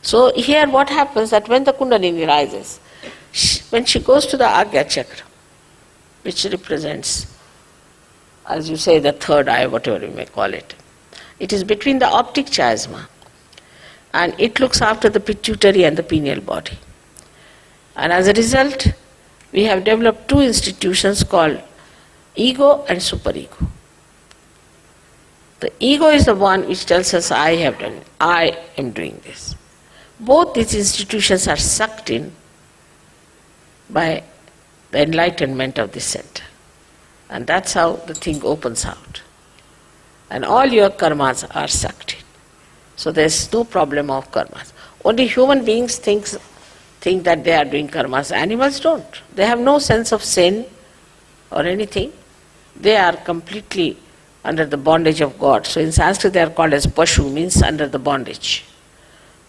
So here what happens that when the Kundalini rises, when she goes to the Agnya Chakra, which represents, as you say, the third eye, whatever you may call it, it is between the optic chiasma and it looks after the pituitary and the pineal body. And as a result, we have developed two institutions called ego and superego. The ego is the one which tells us, I have done it, I am doing this. Both these institutions are sucked in by the enlightenment of this center. And that's how the thing opens out. And all your karmas are sucked in. So there's no problem of karmas. Only human beings think that they are doing karmas. Animals don't. They have no sense of sin or anything. They are completely under the bondage of God. So in Sanskrit they are called as pashu, means under the bondage.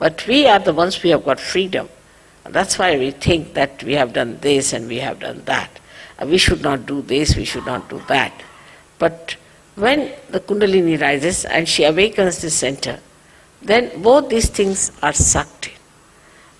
But we are the ones who have got freedom. And that's why we think that we have done this and we have done that. We should not do this, we should not do that. But when the Kundalini rises and she awakens the center, then both these things are sucked in.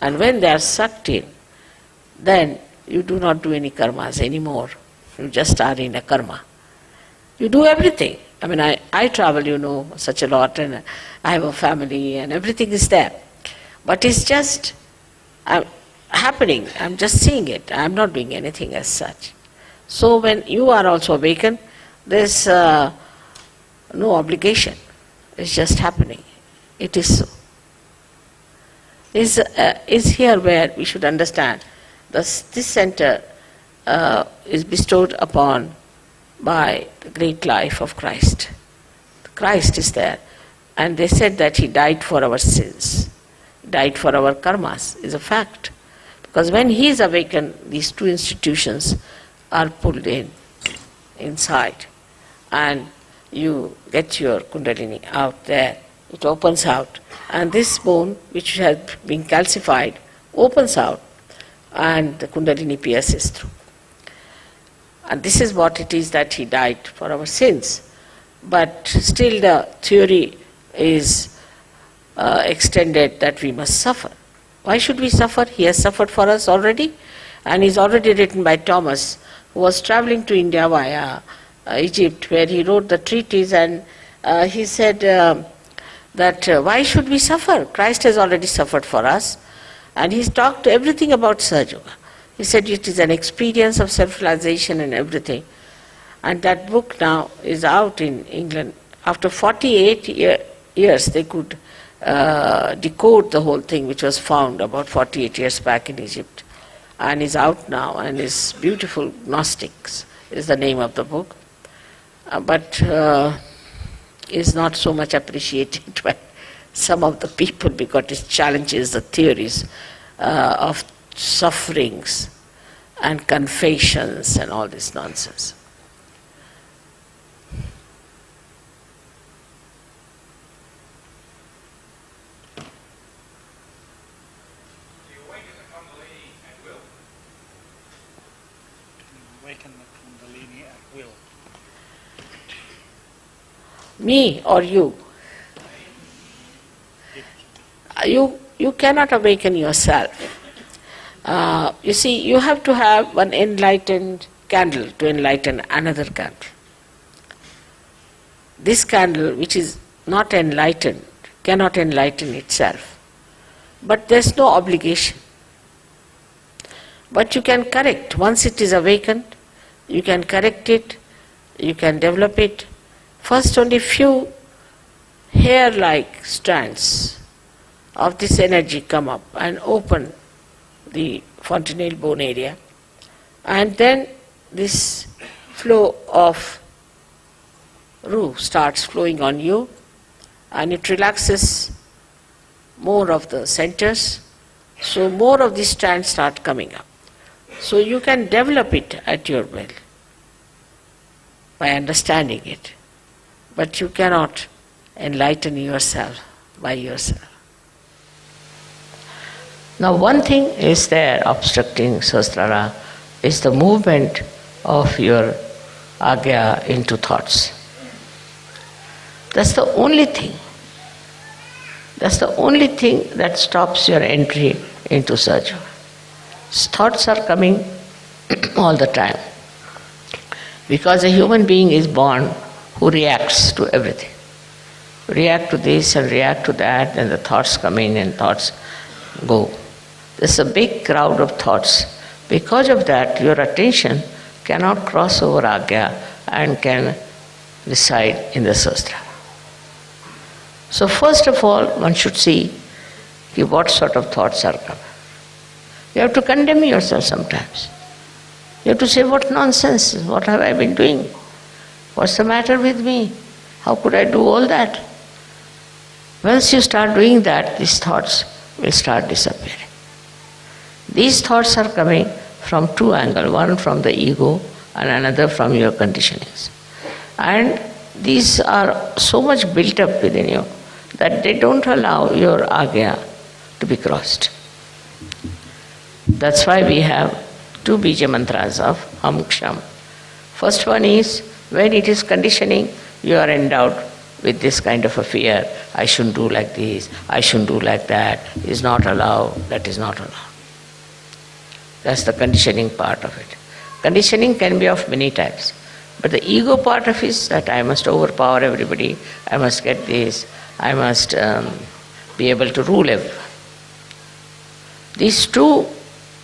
And when they are sucked in, then you do not do any karmas anymore. You just are in a karma. You do everything. I mean, I travel, you know, such a lot, and I have a family and everything is there. But it's just happening. I'm just seeing it. I'm not doing anything as such. So when you are also awakened, there's no obligation. It's just happening. It is so. Is here where we should understand this center is bestowed upon by the great life of Christ. Christ is there. And they said that he died for our sins, died for our karmas, is a fact. Because when he is awakened, these two institutions are pulled inside. And you get your Kundalini out there. It opens out. And this bone, which has been calcified, opens out. And the Kundalini pierces through. And this is what it is that he died for our sins. But still the theory is extended that we must suffer. Why should we suffer? He has suffered for us already. And is already written by Thomas, who was traveling to India via Egypt, where he wrote the treatise, and he said that why should we suffer? Christ has already suffered for us. And he's talked everything about Sahaja. He said it is an experience of self-realization and everything. And that book now is out in England. After 48 years, they could decode the whole thing, which was found about 48 years back in Egypt. And is out now, and is beautiful. Gnostics is the name of the book. But is not so much appreciated by some of the people because it challenges the theories of sufferings and confessions and all this nonsense. You awaken the Kundalini at will. Awaken the Kundalini at will. Me or you? You cannot awaken yourself. You see, you have to have one enlightened candle to enlighten another candle. This candle, which is not enlightened, cannot enlighten itself. But there's no obligation. But you can correct. Once it is awakened, you can correct it, you can develop it. First, only few hair-like strands of this energy come up and open the fontanelle bone area, and then this flow of Ru starts flowing on you, and it relaxes more of the centers, so more of these strands start coming up. So you can develop it at your will by understanding it, but you cannot enlighten yourself by yourself. Now one thing is there obstructing Sahasrara is the movement of your Agnya into thoughts. That's the only thing. That's the only thing that stops your entry into Sahaja. Thoughts are coming all the time. Because a human being is born who reacts to everything. React to this and react to that, and the thoughts come in and thoughts go. There's a big crowd of thoughts. Because of that, your attention cannot cross over Agnya and can reside in the Sahasrara. So first of all, one should see what sort of thoughts are coming. You have to condemn yourself sometimes. You have to say, what nonsense, what have I been doing? What's the matter with me? How could I do all that? Once you start doing that, these thoughts will start disappearing. These thoughts are coming from two angles, one from the ego and another from your conditionings. And these are so much built up within you that they don't allow your Agnya to be crossed. That's why we have two bija mantras of Ham Ksham. First one is, when it is conditioning, you are endowed with this kind of a fear. I shouldn't do like this, I shouldn't do like that, is not allowed, that is not allowed. That's the conditioning part of it. Conditioning can be of many types. But the ego part of it is that I must overpower everybody, I must get this, I must be able to rule everyone. These two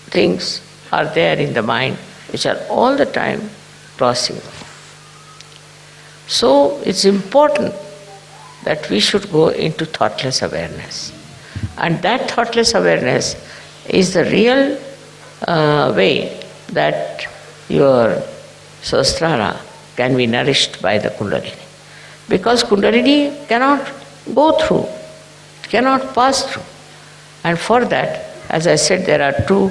things are there in the mind which are all the time crossing. So it's important that we should go into thoughtless awareness. And that thoughtless awareness is the real way that your Sahasrara can be nourished by the Kundalini. Because Kundalini cannot go through, cannot pass through. And for that, as I said, there are two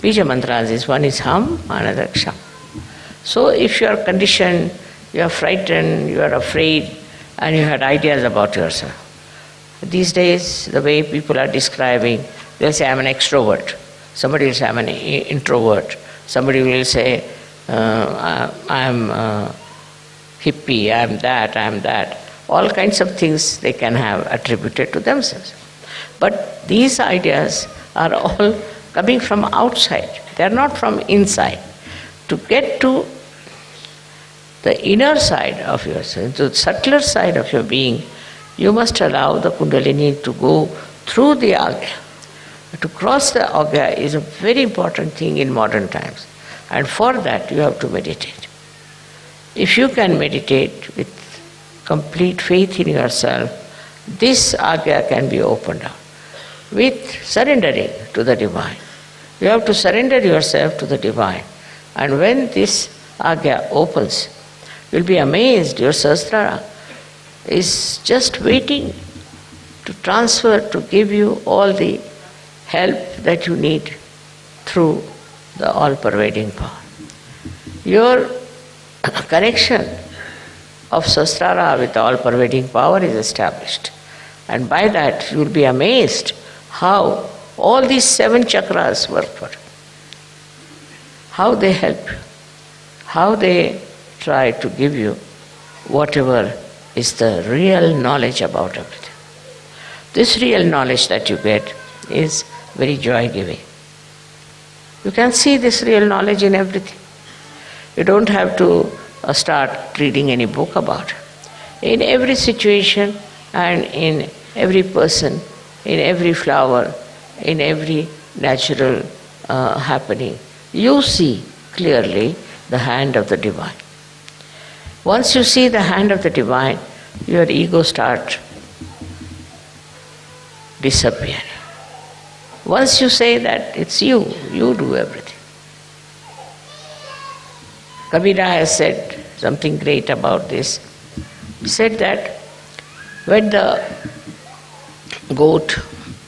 bija mantras. One is Ham, another Ksham. So if you are conditioned, you are frightened, you are afraid, and you had ideas about yourself. These days, the way people are describing, they'll say, I'm an extrovert. Somebody will say, I'm an introvert. Somebody will say, I'm hippie, I'm that. All kinds of things they can have attributed to themselves. But these ideas are all coming from outside. They are not from inside. To get to the inner side of yourself, the subtler side of your being, you must allow the Kundalini to go through the Agnya. To cross the Agnya is a very important thing in modern times. And for that you have to meditate. If you can meditate with complete faith in yourself, this Agnya can be opened up. With surrendering to the Divine. You have to surrender yourself to the Divine. And when this Agnya opens, you'll be amazed, your Sahasrara is just waiting to transfer, to give you all the help that you need through the all-pervading power. Your connection of Sahasrara with the all-pervading power is established. And by that you will be amazed how all these 7 chakras work for you. How they help you. How they try to give you whatever is the real knowledge about everything. This real knowledge that you get is very joy-giving. You can see this real knowledge in everything. You don't have to start reading any book about it. In every situation and in every person, in every flower, in every natural happening, you see clearly the hand of the Divine. Once you see the hand of the Divine, your ego starts disappearing. Once you say that it's you do everything. Kabira has said something great about this. He said that when the goat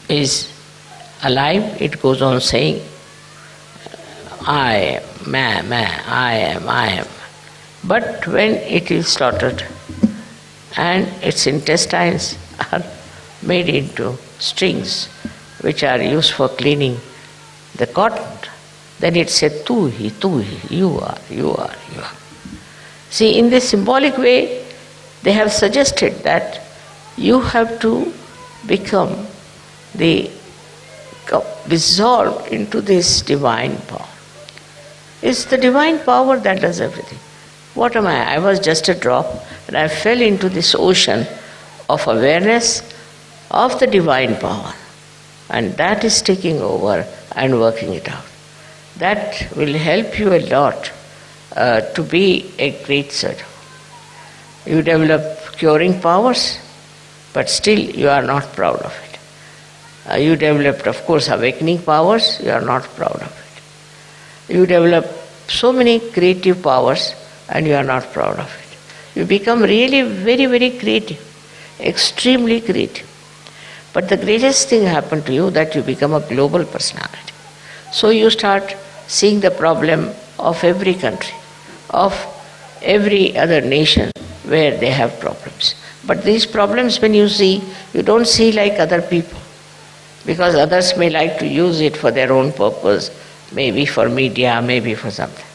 is alive, it goes on saying, I am, I am. But when it is slaughtered and its intestines are made into strings which are used for cleaning the cotton, then it said, tu hi, you are. See, in this symbolic way, they have suggested that you have to become dissolved into this divine power. It's the divine power that does everything. What am I? I was just a drop and I fell into this ocean of awareness of the divine power. And that is taking over and working it out. That will help you a lot to be a great surgeon. You develop curing powers, but still you are not proud of it. You developed, of course, awakening powers, you are not proud of it. You develop so many creative powers and you are not proud of it. You become really very, very creative, extremely creative. But the greatest thing happened to you that you become a global personality. So you start seeing the problem of every country, of every other nation where they have problems. But these problems when you see, you don't see like other people, because others may like to use it for their own purpose, maybe for media, maybe for something.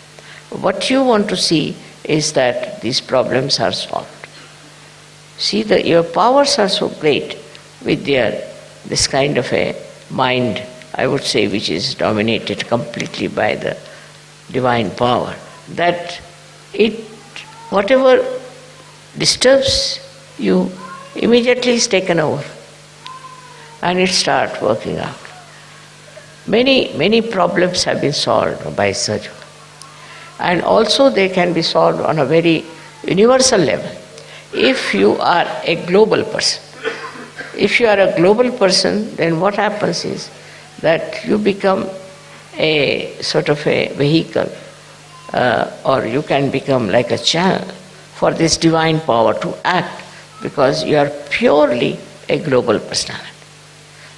What you want to see is that these problems are solved. See, your powers are so great with this kind of a mind, I would say, which is dominated completely by the divine power, that whatever disturbs you immediately is taken over and it starts working out. Many problems have been solved by Sahaja. And also they can be solved on a very universal level. If you are a global person, then what happens is that you become a sort of a vehicle, or you can become like a channel for this divine power to act, because you are purely a global personality.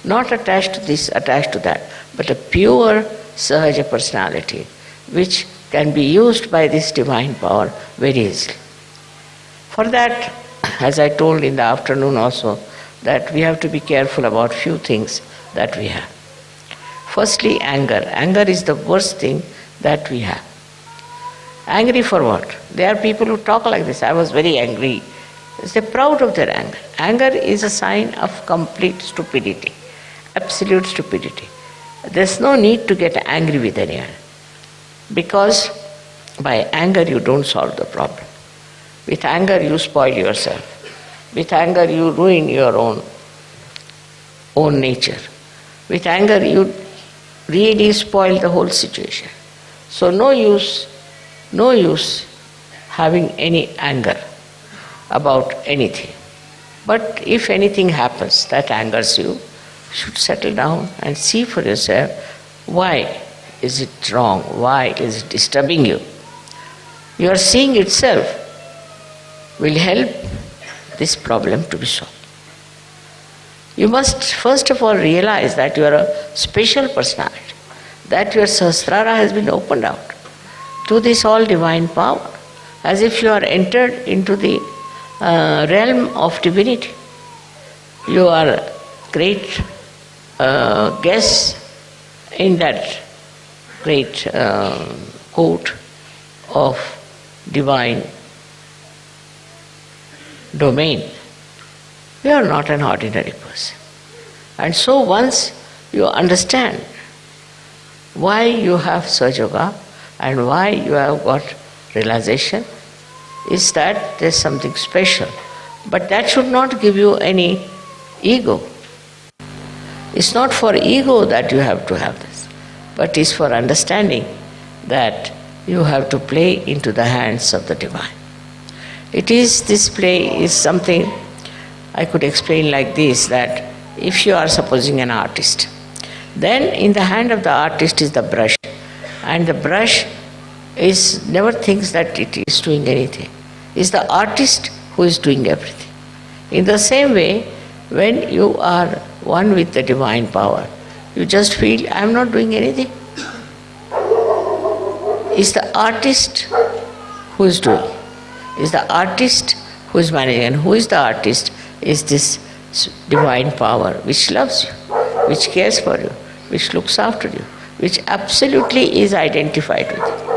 Not attached to this, attached to that, but a pure Sahaja personality which can be used by this divine power very easily. For that, as I told in the afternoon also, that we have to be careful about few things that we have. Firstly, anger. Anger is the worst thing that we have. Angry for what? There are people who talk like this. I was very angry. They're proud of their anger. Anger is a sign of complete stupidity, absolute stupidity. There's no need to get angry with anyone, because by anger you don't solve the problem. With anger you spoil yourself. With anger you ruin your own nature. With anger you really spoil the whole situation. So no use having any anger about anything. But if anything happens that angers you, you should settle down and see for yourself, why is it wrong? Why is it disturbing you? Your seeing itself will help this problem to be solved. You must first of all realize that you are a special personality, that your Sahasrara has been opened out to this all divine power, as if you are entered into the realm of divinity. You are great guest in that great court of divine domain. You are not an ordinary person. And so once you understand why you have Sahaja and why you have got realization, is that there's something special. But that should not give you any ego. It's not for ego that you have to have this, but it's for understanding that you have to play into the hands of the divine. This play is something I could explain like this, that if you are supposing an artist, then in the hand of the artist is the brush, and the brush never thinks that it is doing anything. It's the artist who is doing everything. In the same way, when you are one with the divine power, you just feel, I am not doing anything. It's the artist who is doing. It's the artist who is managing. And who is the artist? Is this divine power which loves you, which cares for you, which looks after you, which absolutely is identified with you.